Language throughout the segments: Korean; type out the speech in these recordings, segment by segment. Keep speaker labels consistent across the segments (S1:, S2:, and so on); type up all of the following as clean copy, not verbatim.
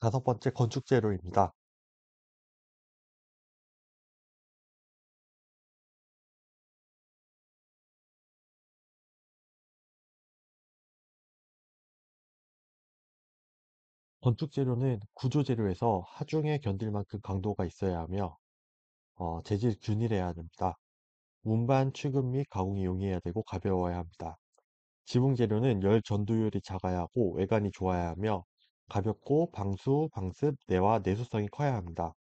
S1: 다섯 번째 건축 재료입니다. 건축 재료는 구조 재료에서 하중에 견딜 만큼 강도가 있어야 하며 재질 균일해야 됩니다. 운반, 취급 및 가공이 용이해야 되고 가벼워야 합니다. 지붕 재료는 열 전도율이 작아야 하고 외관이 좋아야 하며 가볍고 방수, 방습, 내와 내수성이 커야 합니다.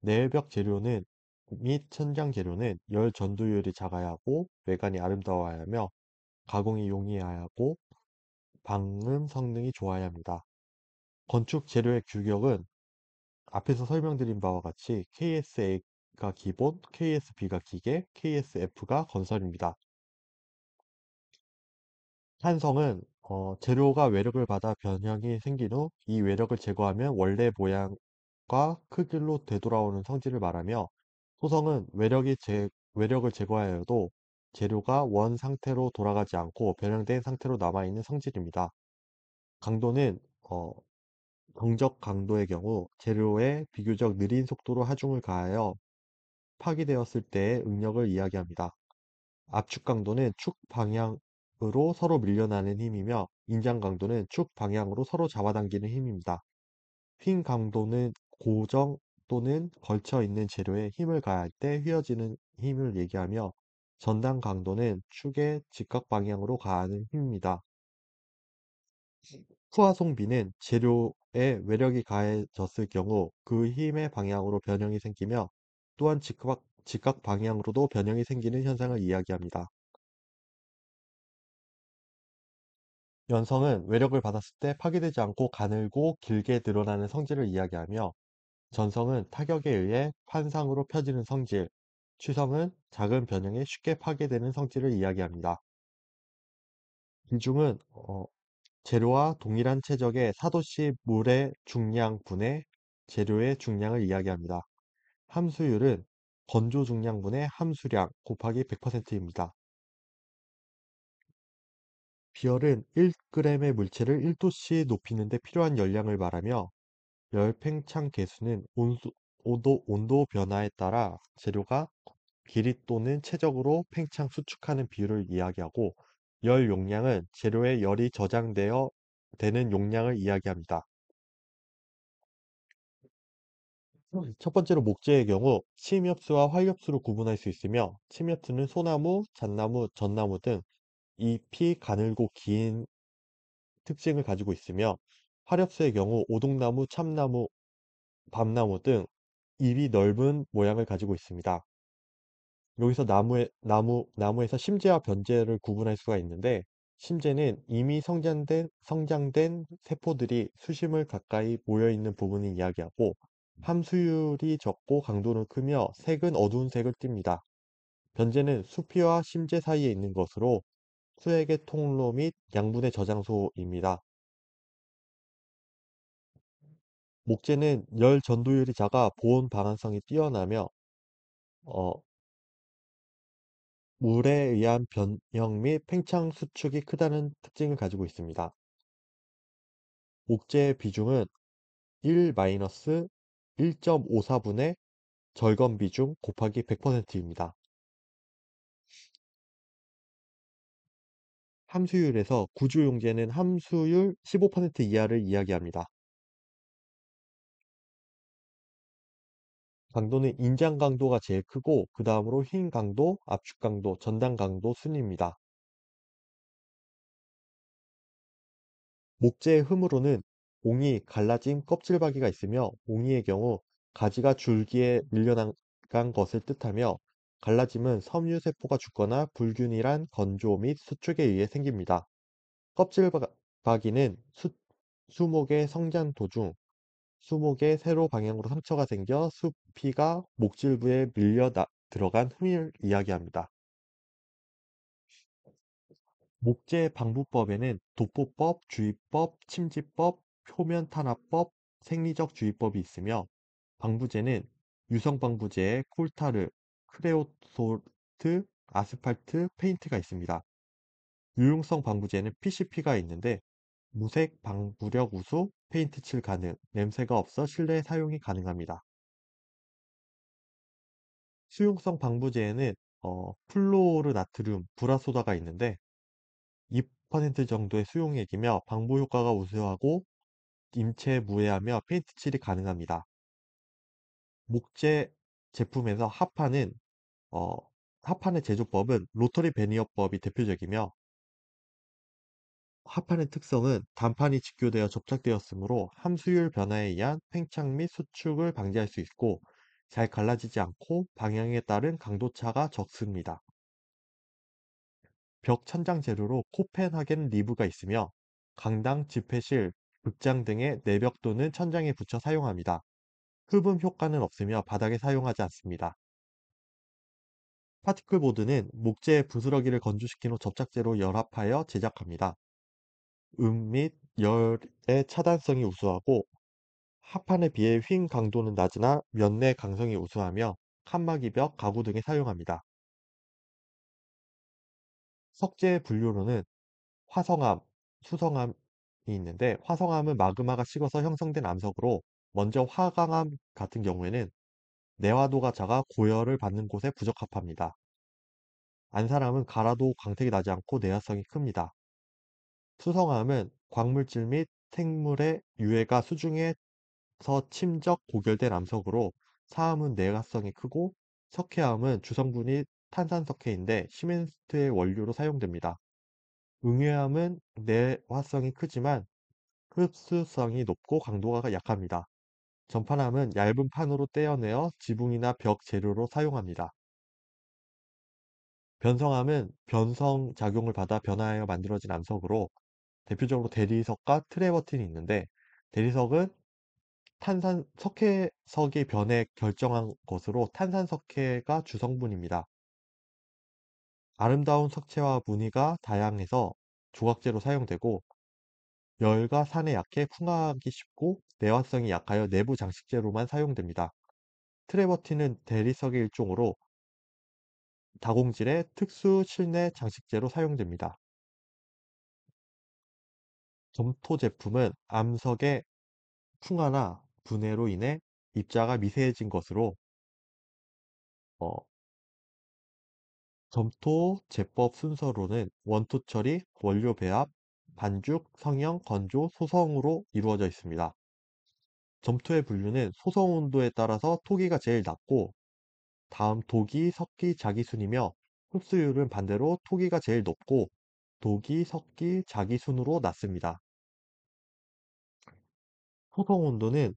S1: 내외벽 재료는 및 천장 재료는 열 전도율이 작아야 하고 외관이 아름다워야 하며 가공이 용이해야 하고 방음 성능이 좋아야 합니다. 건축 재료의 규격은 앞에서 설명드린 바와 같이 KSA가 기본, KSB가 기계, KSF가 건설입니다. 탄성은 재료가 외력을 받아 변형이 생긴 후 이 외력을 제거하면 원래 모양과 크기로 되돌아오는 성질을 말하며, 소성은 외력을 제거하여도 재료가 원 상태로 돌아가지 않고 변형된 상태로 남아있는 성질입니다. 강도는 정적 강도의 경우 재료에 비교적 느린 속도로 하중을 가하여 파기되었을 때의 응력을 이야기합니다. 압축 강도는 축 방향으로 서로 밀려나는 힘이며, 인장 강도는 축 방향으로 서로 잡아당기는 힘입니다. 휭 강도는 고정 또는 걸쳐 있는 재료에 힘을 가할 때 휘어지는 힘을 얘기하며, 전단 강도는 축의 직각 방향으로 가하는 힘입니다. 후화송비는 재료에 외력이 가해졌을 경우 그 힘의 방향으로 변형이 생기며, 또한 직각 방향으로도 변형이 생기는 현상을 이야기합니다. 연성은 외력을 받았을 때 파괴되지 않고 가늘고 길게 늘어나는 성질을 이야기하며, 전성은 타격에 의해 판상으로 펴지는 성질, 취성은 작은 변형에 쉽게 파괴되는 성질을 이야기합니다. 비중은 재료와 동일한 체적의 4도씨 물의 중량분의 재료의 중량을 이야기합니다. 함수율은 건조 중량분의 함수량 곱하기 100%입니다. 비열은 1g의 물체를 1도씨 높이는 데 필요한 열량을 말하며, 열 팽창 계수는 온도 변화에 따라 재료가 길이 또는 최적으로 팽창 수축하는 비율을 이야기하고, 열 용량은 재료에 열이 저장되어 되는 용량을 이야기합니다. 첫 번째로 목재의 경우 침엽수와 활엽수로 구분할 수 있으며, 침엽수는 소나무, 잣나무, 전나무 등 잎이 가늘고 긴 특징을 가지고 있으며, 활엽수의 경우 오동나무, 참나무, 밤나무 등 잎이 넓은 모양을 가지고 있습니다. 여기서 나무에서 심재와 변재를 구분할 수가 있는데, 심재는 이미 성장된 세포들이 수심을 가까이 모여 있는 부분을 이야기하고, 함수율이 적고 강도는 크며 색은 어두운 색을 띱니다. 변재는 수피와 심재 사이에 있는 것으로 수액의 통로 및 양분의 저장소입니다. 목재는 열 전도율이 작아 보온 방한성이 뛰어나며 어, 물에 의한 변형 및 팽창 수축이 크다는 특징을 가지고 있습니다. 목재의 비중은 1-1.54분의 절건 비중 곱하기 100%입니다. 함수율에서 구조용재는 함수율 15% 이하를 이야기합니다. 강도는 인장 강도가 제일 크고 그 다음으로 흰 강도, 압축 강도, 전단 강도 순입니다. 목재의 흠으로는 옹이 갈라진 껍질박이가 있으며, 옹이의 경우 가지가 줄기에 밀려난 것을 뜻하며, 갈라짐은 섬유세포가 죽거나 불균일한 건조 및 수축에 의해 생깁니다. 껍질박이는 수목의 성장 도중 수목의 세로 방향으로 상처가 생겨 수피가 목질부에 밀려 들어간 흠을 이야기합니다. 목재 방부법에는 도포법, 주의법, 침지법, 표면 탄압법, 생리적 주의법이 있으며, 방부제는 유성 방부제에 콜타르, 크레오소트, 아스팔트, 페인트가 있습니다. 유용성 방부제는 PCP가 있는데, 무색, 방부력 우수, 페인트 칠 가능, 냄새가 없어 실내 사용이 가능합니다. 수용성 방부제에는 플로오르 나트륨, 불화소다가 있는데 2% 정도의 수용액이며 방부 효과가 우수하고 임체에 무해하며 페인트 칠이 가능합니다. 목재 제품에서 어, 합판의 제조법은 로터리 베니어법이 대표적이며 합판의 특성은 단판이 직교되어 접착되었으므로 함수율 변화에 의한 팽창 및 수축을 방지할 수 있고 잘 갈라지지 않고 방향에 따른 강도차가 적습니다. 벽 천장 재료로 코펜하겐 리브가 있으며 강당, 집회실, 극장 등의 내벽 또는 천장에 붙여 사용합니다. 흡음 효과는 없으며 바닥에 사용하지 않습니다. 파티클 보드는 목재의 부스러기를 건조시킨 후 접착제로 열합하여 제작합니다. 및 열의 차단성이 우수하고 합판에 비해 휭 강도는 낮으나 면내 강성이 우수하며 칸막이벽, 가구 등에 사용합니다. 석재 분류로는 화성암, 수성암이 있는데 화성암은 마그마가 식어서 형성된 암석으로 먼저 화강암 같은 경우에는 내화도가 작아 고열을 받는 곳에 부적합합니다. 안사람은 갈아도 광택이 나지 않고 내화성이 큽니다. 수성암은 광물질 및 생물의 유해가 수중에서 침적 고결된 암석으로 사암은 내화성이 크고 석회암은 주성분이 탄산석회인데 시멘트의 원료로 사용됩니다. 응회암은 내화성이 크지만 흡수성이 높고 강도가 약합니다. 전판암은 얇은 판으로 떼어내어 지붕이나 벽 재료로 사용합니다. 변성암은 변성 작용을 받아 변화하여 만들어진 암석으로 대표적으로 대리석과 트래버틴이 있는데 대리석은 석회석이 변해 결정한 것으로 탄산석회가 주성분입니다. 아름다운 석체와 무늬가 다양해서 조각제로 사용되고 열과 산에 약해 풍화하기 쉽고 내화성이 약하여 내부 장식재로만 사용됩니다. 트래버틴은 대리석의 일종으로 다공질의 특수 실내 장식재로 사용됩니다. 점토 제품은 암석의 풍화나 분해로 인해 입자가 미세해진 것으로 어, 점토 제법 순서로는 원투 처리, 원료 배합, 반죽, 성형, 건조, 소성으로 이루어져 있습니다. 점토의 분류는 소성 온도에 따라서 토기가 제일 낮고 다음 도기, 석기, 자기순이며 흡수율은 반대로 토기가 제일 높고 도기, 석기, 자기순으로 낮습니다. 소성 온도는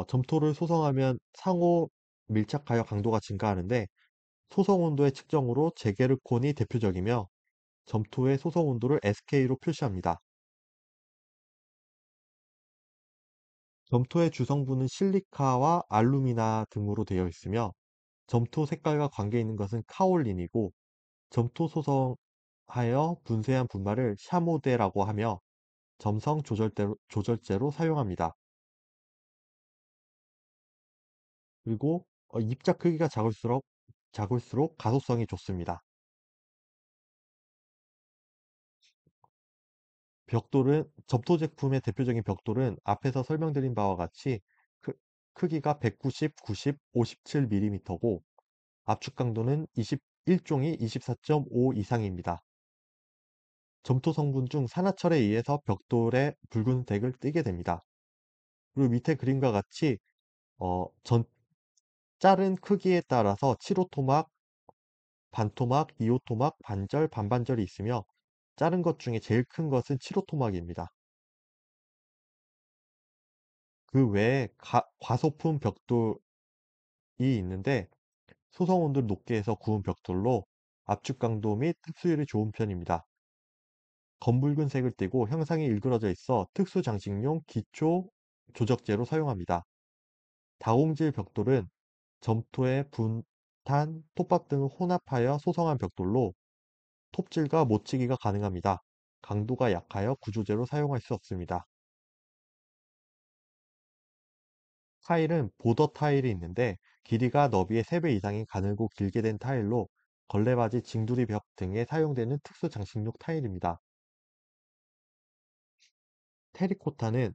S1: 점토를 소성하면 상호 밀착하여 강도가 증가하는데 소성 온도의 측정으로 제게르콘이 대표적이며 점토의 소성 온도를 SK로 표시합니다. 점토의 주성분은 실리카와 알루미나 등으로 되어 있으며 점토 색깔과 관계 있는 것은 카올린이고 점토 소성하여 분쇄한 분말을 샤모데라고 하며 점성 조절제로 사용합니다. 그리고 입자 크기가 작을수록 가소성이 좋습니다. 점토 제품의 대표적인 벽돌은 앞에서 설명드린 바와 같이 크, 크기가 190, 90, 57mm고 압축 강도는 21종이 24.5 이상입니다. 점토 성분 중 산화철에 의해서 벽돌의 붉은색을 띠게 됩니다. 그리고 밑에 그림과 같이 전 자른 크기에 따라서 7호토막, 반토막, 2호토막, 반절, 반반절이 있으며 자른 것 중에 제일 큰 것은 7호토막입니다. 그 외에 과소품 벽돌이 있는데 소성 온도를 높게 해서 구운 벽돌로 압축 강도 및 흡수율이 좋은 편입니다. 검붉은 색을 띠고 형상이 일그러져 있어 특수 장식용 기초 조적제로 사용합니다. 다공질 벽돌은 점토에 분, 탄, 톱밥 등을 혼합하여 소성한 벽돌로 톱질과 못치기가 가능합니다. 강도가 약하여 구조제로 사용할 수 없습니다. 타일은 보더 타일이 있는데 길이가 너비의 3배 이상이 가늘고 길게 된 타일로 걸레바지, 징두리 벽 등에 사용되는 특수 장식용 타일입니다. 테리코타는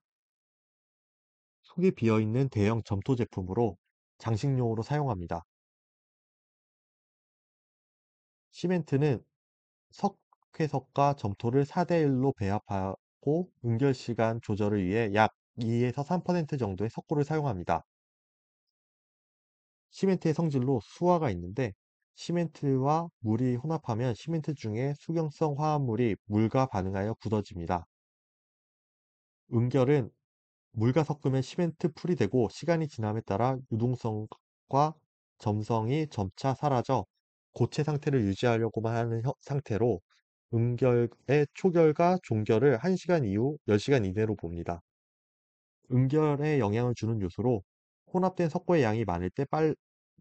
S1: 속이 비어있는 대형 점토 제품으로 장식용으로 사용합니다. 시멘트는 석회석과 점토를 4대1로 배합하고 응결시간 조절을 위해 약 2에서 3% 정도의 석고를 사용합니다. 시멘트의 성질로 수화가 있는데 시멘트와 물이 혼합하면 시멘트 중에 수경성 화합물이 물과 반응하여 굳어집니다. 응결은 물과 섞으면 시멘트 풀이 되고 시간이 지남에 따라 유동성과 점성이 점차 사라져 고체 상태를 유지하려고만 하는 상태로 응결의 초결과 종결을 1시간 이후 10시간 이내로 봅니다. 응결에 영향을 주는 요소로 혼합된 석고의 양이 많을 때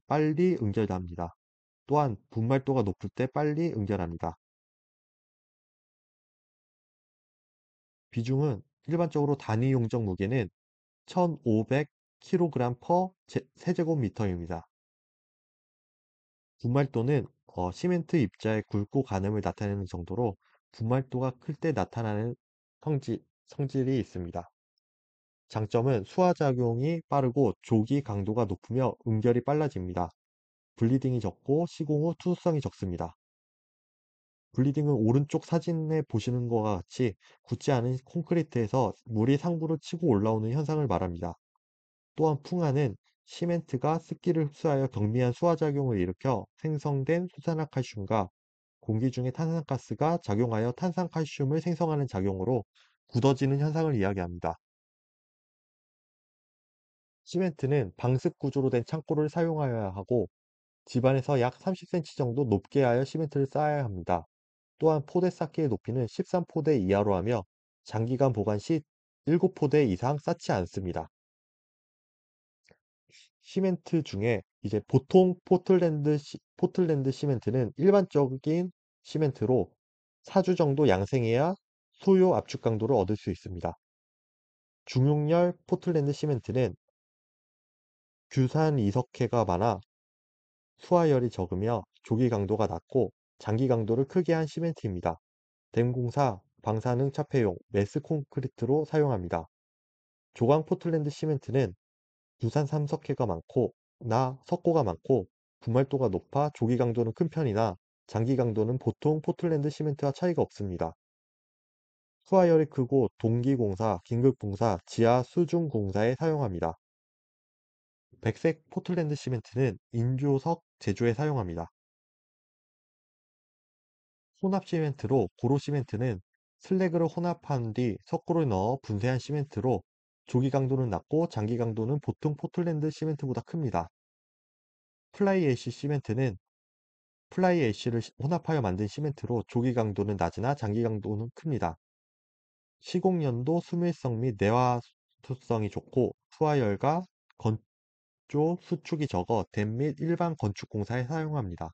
S1: 빨리 응결합니다. 또한 분말도가 높을 때 빨리 응결합니다. 비중은 일반적으로 단위 용적 무게는 1500kg per 세제곱미터입니다. 분말도는 시멘트 입자의 굵고 가늠을 나타내는 정도로 분말도가 클 때 나타나는 성질이 있습니다. 장점은 수화작용이 빠르고 조기 강도가 높으며 응결이 빨라집니다. 블리딩이 적고 시공 후 투수성이 적습니다. 블리딩은 오른쪽 사진에 보시는 것과 같이 굳지 않은 콘크리트에서 물이 상부로 치고 올라오는 현상을 말합니다. 또한 풍화는 시멘트가 습기를 흡수하여 경미한 수화작용을 일으켜 생성된 수산화칼슘과 공기 중의 탄산가스가 작용하여 탄산칼슘을 생성하는 작용으로 굳어지는 현상을 이야기합니다. 시멘트는 방습 구조로 된 창고를 사용하여야 하고 집안에서 약 30cm 정도 높게 하여 시멘트를 쌓아야 합니다. 또한 포대 쌓기의 높이는 13포대 이하로 하며 장기간 보관 시 7포대 이상 쌓지 않습니다. 시멘트 중에 이제 보통 포틀랜드 시멘트는 일반적인 시멘트로 4주 정도 양생해야 소요 압축 강도를 얻을 수 있습니다. 중용열 포틀랜드 시멘트는 규산 이석회가 많아 수화열이 적으며 조기 강도가 낮고 장기 강도를 크게 한 시멘트입니다. 댐공사, 방사능 차폐용, 메스 콘크리트로 사용합니다. 조광 포틀랜드 시멘트는 유산 삼석회가 많고 석고가 많고 분말도가 높아 조기 강도는 큰 편이나 장기 강도는 보통 포틀랜드 시멘트와 차이가 없습니다. 수하열이 크고 동기공사, 긴급공사, 지하 수중공사에 사용합니다. 백색 포틀랜드 시멘트는 인조석 제조에 사용합니다. 혼합 시멘트로 고로 시멘트는 슬래그를 혼합한 뒤 석고를 넣어 분쇄한 시멘트로 조기 강도는 낮고 장기 강도는 보통 포틀랜드 시멘트보다 큽니다. 플라이 애쉬 시멘트는 플라이 애쉬를 혼합하여 만든 시멘트로 조기 강도는 낮으나 장기 강도는 큽니다. 시공연도 수밀성 및 내화수성이 좋고 수화열과 건조 수축이 적어 댐 및 일반 건축 공사에 사용합니다.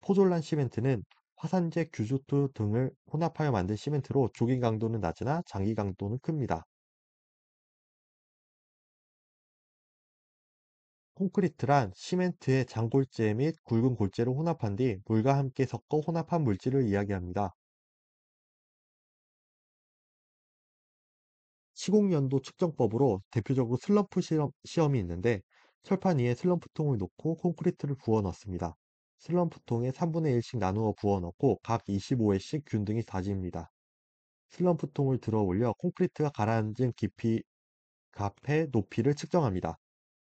S1: 포졸란 시멘트는 화산재 규조투 등을 혼합하여 만든 시멘트로 조기 강도는 낮으나 장기 강도는 큽니다. 콘크리트란 시멘트의 장골재 및 굵은 골재를 혼합한 뒤 물과 함께 섞어 혼합한 물질을 이야기합니다. 시공연도 측정법으로 대표적으로 슬럼프 시험이 있는데 철판 위에 슬럼프통을 놓고 콘크리트를 부어 넣습니다. 슬럼프통에 3분의 1씩 나누어 부어 넣고 각 25회씩 균등히 다집니다. 슬럼프통을 들어 올려 콘크리트가 가라앉은 깊이, 값의 높이를 측정합니다.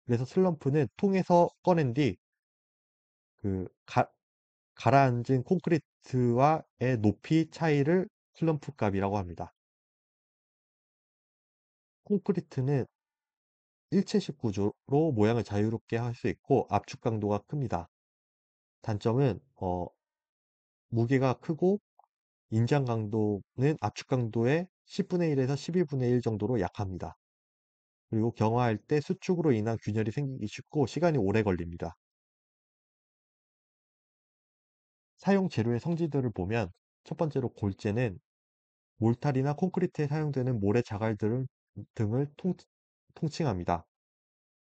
S1: 그래서 슬럼프는 통에서 꺼낸 뒤 그 가라앉은 콘크리트와의 높이 차이를 슬럼프 값이라고 합니다. 콘크리트는 일체식 구조로 모양을 자유롭게 할 수 있고 압축 강도가 큽니다. 단점은 무게가 크고 인장 강도는 압축 강도의 10분의 1에서 12분의 1 정도로 약합니다. 그리고 경화할 때 수축으로 인한 균열이 생기기 쉽고 시간이 오래 걸립니다. 사용 재료의 성질들을 보면 첫 번째로 골재는 몰탈이나 콘크리트에 사용되는 모래 등을 통칭합니다.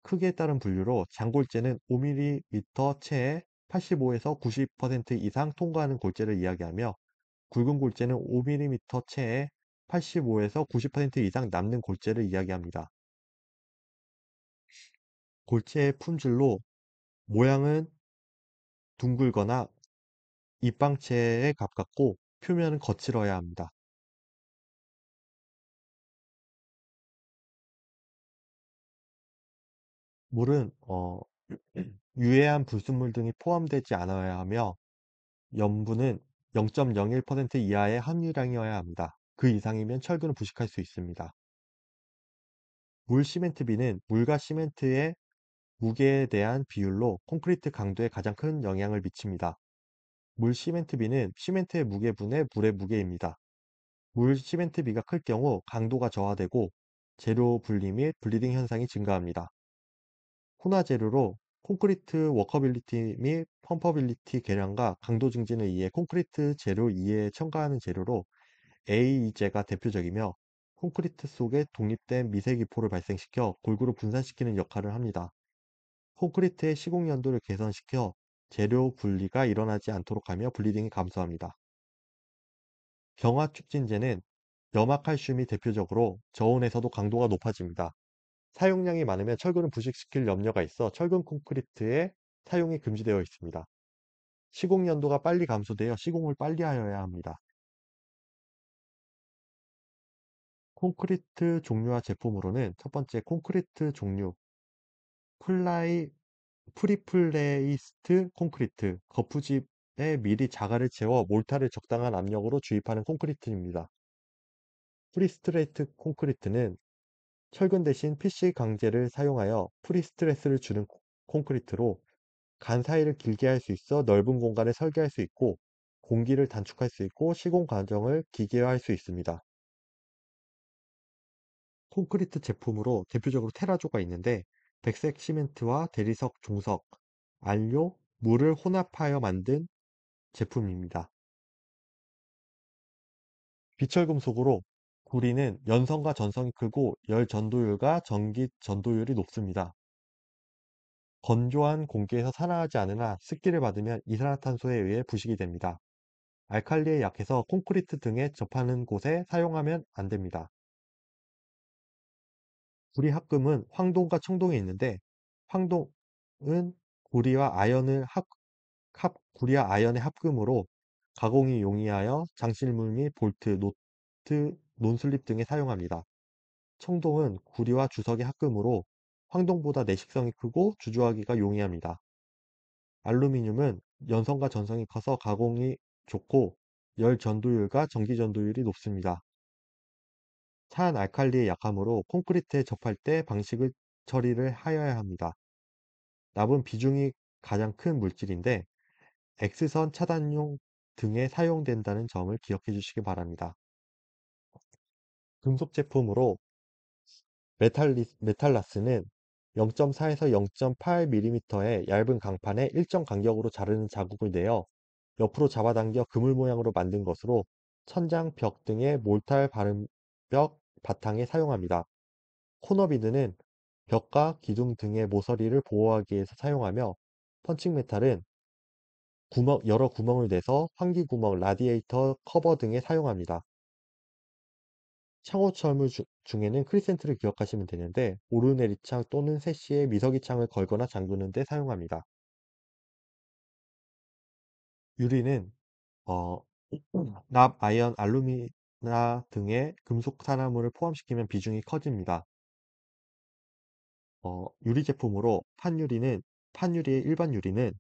S1: 크기에 따른 분류로 장골재는 5mm 체에 85에서 90% 이상 통과하는 골재를 이야기하며 굵은 골재는 5mm 체에 85에서 90% 이상 남는 골재를 이야기합니다. 골재의 품질로 모양은 둥글거나 입방체에 가깝고 표면은 거칠어야 합니다. 물은 유해한 불순물 등이 포함되지 않아야 하며 염분은 0.01% 이하의 함유량이어야 합니다. 그 이상이면 철근을 부식할 수 있습니다. 물 시멘트비는 물과 시멘트의 무게에 대한 비율로 콘크리트 강도에 가장 큰 영향을 미칩니다. 물 시멘트비는 시멘트의 무게분의 물의 무게입니다. 물 시멘트비가 클 경우 강도가 저하되고 재료 분리 및 블리딩 현상이 증가합니다. 혼화 재료로 콘크리트 워커빌리티 및 펌퍼빌리티 개량과 강도 증진을 위해 콘크리트 재료 이에 첨가하는 재료로 AE제가 대표적이며 콘크리트 속에 독립된 미세기포를 발생시켜 골고루 분산시키는 역할을 합니다. 콘크리트의 시공 연도를 개선시켜 재료 분리가 일어나지 않도록 하며 블리딩이 감소합니다. 경화 촉진제는 염화칼슘이 대표적으로 저온에서도 강도가 높아집니다. 사용량이 많으면 철근을 부식시킬 염려가 있어 철근 콘크리트의 사용이 금지되어 있습니다. 시공 연도가 빨리 감소되어 시공을 빨리 하여야 합니다. 콘크리트 종류와 제품으로는 첫 번째 콘크리트 종류, 플라이, 프리플레이스트 콘크리트, 거푸집에 미리 자갈을 채워 몰타를 적당한 압력으로 주입하는 콘크리트입니다. 프리스트레이트 콘크리트는 철근 대신 PC 강제를 사용하여 프리스트레스를 주는 콘크리트로 간 사이를 길게 할 수 있어 넓은 공간을 설계할 수 있고 공기를 단축할 수 있고 시공 과정을 기계화할 수 있습니다. 콘크리트 제품으로 대표적으로 테라조가 있는데 백색 시멘트와 대리석 종석, 안료, 물을 혼합하여 만든 제품입니다. 비철금속으로 구리는 연성과 전성이 크고 열 전도율과 전기 전도율이 높습니다. 건조한 공기에서 산화하지 않으나 습기를 받으면 이산화탄소에 의해 부식이 됩니다. 알칼리에 약해서 콘크리트 등에 접하는 곳에 사용하면 안 됩니다. 구리 합금은 황동과 청동이 있는데 황동은 구리와 아연의 합금으로 가공이 용이하여 장실물 및 볼트, 노트, 논슬립 등에 사용합니다. 청동은 구리와 주석의 합금으로 황동보다 내식성이 크고 주조하기가 용이합니다. 알루미늄은 연성과 전성이 커서 가공이 좋고 열 전도율과 전기 전도율이 높습니다. 차한 알칼리의 약함으로 콘크리트에 접할 때 방식을 처리를 하여야 합니다. 납은 비중이 가장 큰 물질인데 X선 차단용 등에 사용된다는 점을 기억해 주시기 바랍니다. 금속 제품으로 메탈라스는 0.4에서 0.8mm의 얇은 강판에 일정 간격으로 자르는 자국을 내어 옆으로 잡아당겨 그물 모양으로 만든 것으로 천장, 벽 등의 몰탈 바른 벽 바탕에 사용합니다. 코너비드는 벽과 기둥 등의 모서리를 보호하기 위해서 사용하며 펀칭메탈은 여러 구멍을 내서 환기구멍, 라디에이터 커버 등에 사용합니다. 창호철물 중에는 크리센트를 기억하시면 되는데 오르내리창 또는 세시에 미석이창을 걸거나 잠그는 데 사용합니다. 유리는 어, 납, 아연, 알루미나 등의 금속 산화물을 포함시키면 비중이 커집니다. 유리 제품으로 판유리의 일반 유리는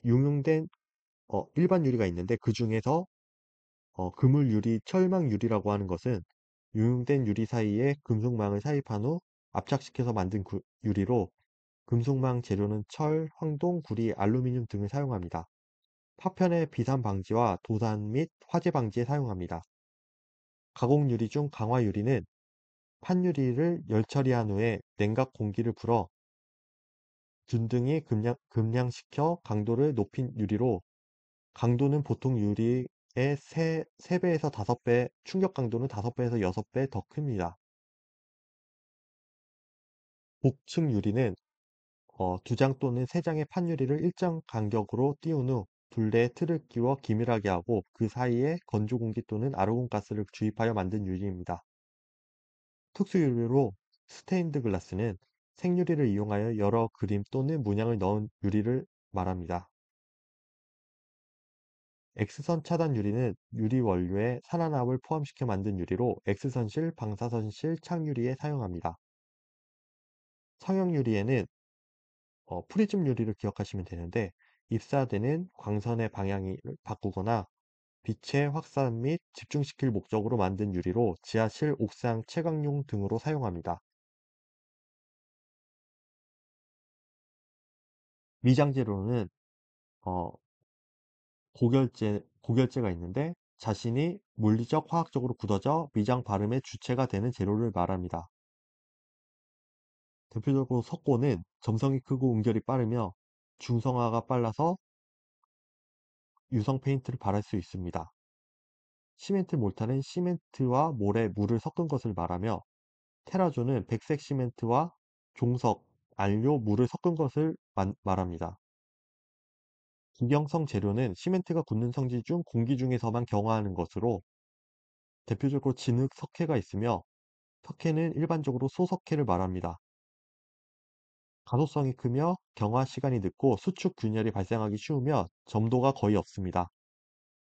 S1: 용융된 일반 유리가 있는데 그 중에서 그물 유리, 철망 유리라고 하는 것은 유용된 유리 사이에 금속망을 사입한 후 압착시켜서 만든 유리로 금속망 재료는 철, 황동, 구리, 알루미늄 등을 사용합니다. 파편의 비산 방지와 도산 및 화재 방지에 사용합니다. 가공 유리 중 강화 유리는 판유리를 열 처리한 후에 냉각 공기를 불어 균등히 금량시켜 강도를 높인 유리로 강도는 보통 유리의 3배에서 5배, 충격 강도는 5배에서 6배 더 큽니다. 복층 유리는 2장 또는 3장의 판유리를 일정 간격으로 띄운 후 둘레에 틀을 끼워 기밀하게 하고 그 사이에 건조 공기 또는 아르곤 가스를 주입하여 만든 유리입니다. 특수 유리로 스테인드 글라스는 생유리를 이용하여 여러 그림 또는 문양을 넣은 유리를 말합니다. X선 차단 유리는 유리 원료에 산화납을 포함시켜 만든 유리로 X선실, 방사선실 창유리에 사용합니다. 성형 유리에는 프리즘 유리를 기억하시면 되는데 입사되는 광선의 방향을 바꾸거나 빛의 확산 및 집중시킬 목적으로 만든 유리로 지하실 옥상 채광용 등으로 사용합니다. 미장재로는 어, 고결제가 있는데 자신이 물리적, 화학적으로 굳어져 미장 발음의 주체가 되는 재료를 말합니다. 대표적으로 석고는 점성이 크고 응결이 빠르며 중성화가 빨라서 유성 페인트를 발할 수 있습니다. 시멘트 몰타는 시멘트와 몰에 물을 섞은 것을 말하며 테라조는 백색 시멘트와 종석, 안료, 물을 섞은 것을 말합니다. 기경성 재료는 시멘트가 굳는 성질 중 공기 중에서만 경화하는 것으로 대표적으로 진흙 석회가 있으며 석회는 일반적으로 소석회를 말합니다. 가소성이 크며 경화 시간이 늦고 수축 균열이 발생하기 쉬우며 점도가 거의 없습니다.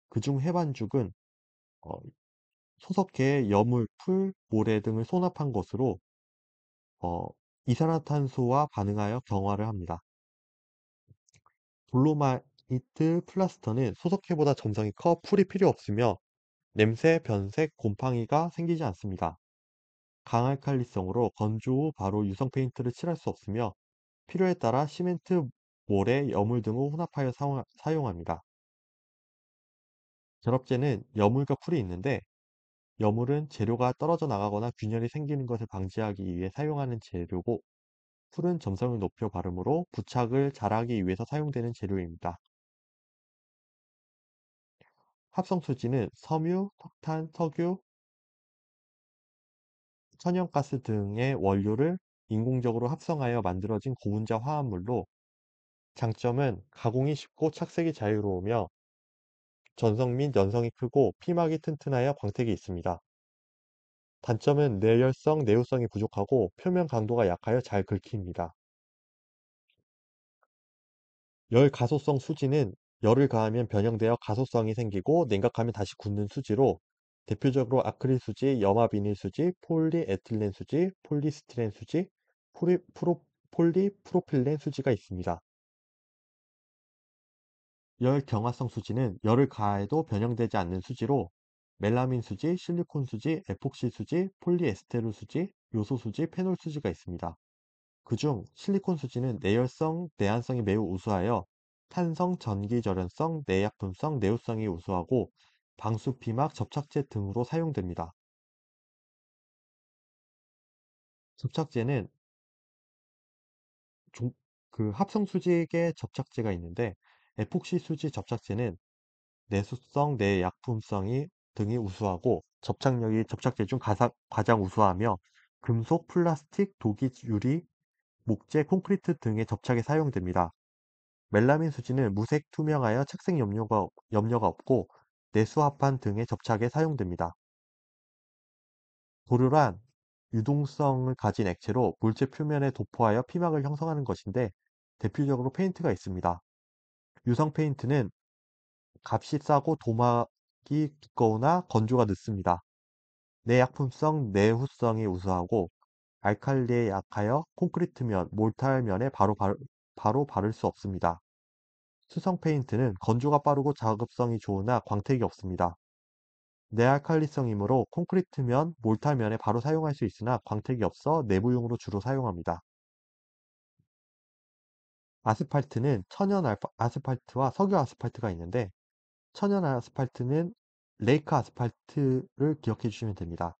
S1: 그중 해반죽은 어, 소석회에 여물, 풀, 모래 등을 혼합한 것으로 어, 이산화탄소와 반응하여 경화를 합니다. 돌로마이트 플라스터는 소석회보다 점성이 커 풀이 필요 없으며 냄새, 변색, 곰팡이가 생기지 않습니다. 강알칼리성으로 건조 후 바로 유성 페인트를 칠할 수 없으며 필요에 따라 시멘트, 모래, 여물 등을 혼합하여 사용합니다. 결합제는 여물과 풀이 있는데 여물은 재료가 떨어져 나가거나 균열이 생기는 것을 방지하기 위해 사용하는 재료고 풀은 점성을 높여 바르므로 부착을 잘하기 위해서 사용되는 재료입니다. 합성수지는 섬유, 석탄, 석유, 천연가스 등의 원료를 인공적으로 합성하여 만들어진 고분자 화합물로 장점은 가공이 쉽고 착색이 자유로우며 전성 및 연성이 크고 피막이 튼튼하여 광택이 있습니다. 단점은 내열성, 내구성이 부족하고 표면 강도가 약하여 잘 긁힙니다. 열 가소성 수지는 열을 가하면 변형되어 가소성이 생기고 냉각하면 다시 굳는 수지로 대표적으로 아크릴 수지, 염화 비닐 수지, 폴리에틸렌 수지, 폴리스티렌 수지, 폴리프로필렌 수지가 있습니다. 열 경화성 수지는 열을 가해도 변형되지 않는 수지로 멜라민 수지, 실리콘 수지, 에폭시 수지, 폴리에스테르 수지, 요소 수지, 페놀 수지가 있습니다. 그중 실리콘 수지는 내열성, 내한성이 매우 우수하여 탄성, 전기 절연성, 내약품성, 내구성이 우수하고 방수 피막, 접착제 등으로 사용됩니다. 접착제는 종- 그 합성 수직의 접착제가 있는데 에폭시 수지 접착제는 내수성, 내약품성이 등이 우수하고 접착력이 접착제 중 가장 우수하며 금속, 플라스틱, 독이, 유리, 목재, 콘크리트 등의 접착에 사용됩니다. 멜라민 수지는 무색 투명하여 착색 염려가 없고 내수합판 등의 접착에 사용됩니다. 도료란 유동성을 가진 액체로 물체 표면에 도포하여 피막을 형성하는 것인데 대표적으로 페인트가 있습니다. 유성 페인트는 값이 싸고 도막이 두꺼우나 건조가 늦습니다. 내약품성, 내후성이 우수하고 알칼리에 약하여 콘크리트면, 몰탈면에 바로 바를 수 없습니다. 수성 페인트는 건조가 빠르고 자급성이 좋으나 광택이 없습니다. 내알칼리성이므로 콘크리트면, 몰탈면에 바로 사용할 수 있으나 광택이 없어 내부용으로 주로 사용합니다. 아스팔트는 아스팔트와 석유 아스팔트가 있는데 천연 아스팔트는 레이크 아스팔트를 기억해 주시면 됩니다.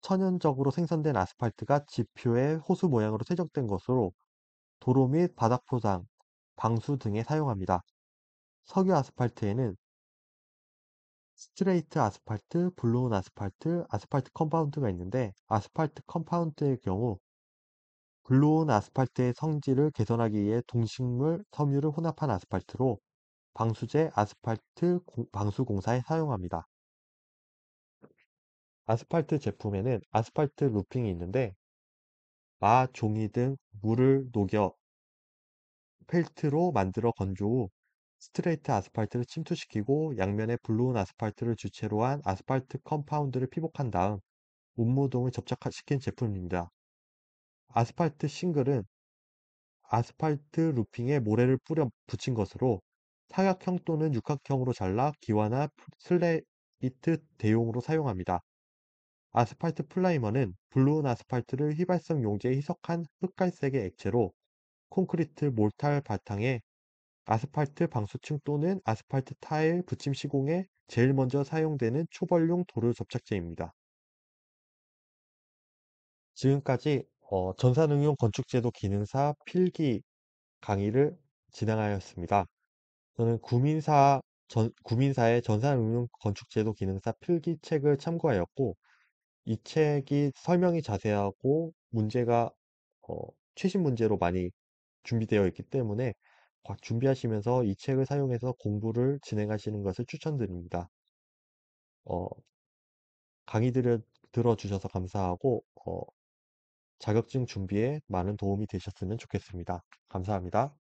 S1: 천연적으로 생성된 아스팔트가 지표의 호수 모양으로 세적된 것으로 도로 및 바닥 포장, 방수 등에 사용합니다. 석유 아스팔트에는 스트레이트 아스팔트, 블로운 아스팔트, 아스팔트 컴파운드가 있는데 아스팔트 컴파운드의 경우 블로운 아스팔트의 성질을 개선하기 위해 동식물, 섬유를 혼합한 아스팔트로 방수제, 아스팔트 방수 공사에 사용합니다. 아스팔트 제품에는 아스팔트 루핑이 있는데 종이 등 물을 녹여 펠트로 만들어 건조 후 스트레이트 아스팔트를 침투시키고 양면에 블루온 아스팔트를 주체로 한 아스팔트 컴파운드를 피복한 다음 운무동을 접착시킨 제품입니다. 아스팔트 싱글은 아스팔트 루핑에 모래를 뿌려 붙인 것으로 사각형 또는 육각형으로 잘라 기와나 슬레이트 대용으로 사용합니다. 아스팔트 플라이머는 블루온 아스팔트를 휘발성 용제에 희석한 흑갈색의 액체로 콘크리트 몰탈 바탕에 아스팔트 방수층 또는 아스팔트 타일 붙임 시공에 제일 먼저 사용되는 초벌용 도료 접착제입니다. 지금까지 전산응용 건축제도 기능사 필기 강의를 진행하였습니다. 저는 구민사의 전산응용 건축제도 기능사 필기 책을 참고하였고, 이 책이 설명이 자세하고 문제가 어, 최신 문제로 많이 준비되어 있기 때문에 준비하시면서 이 책을 사용해서 공부를 진행하시는 것을 추천드립니다. 어, 강의 들어주셔서 감사하고 자격증 준비에 많은 도움이 되셨으면 좋겠습니다. 감사합니다.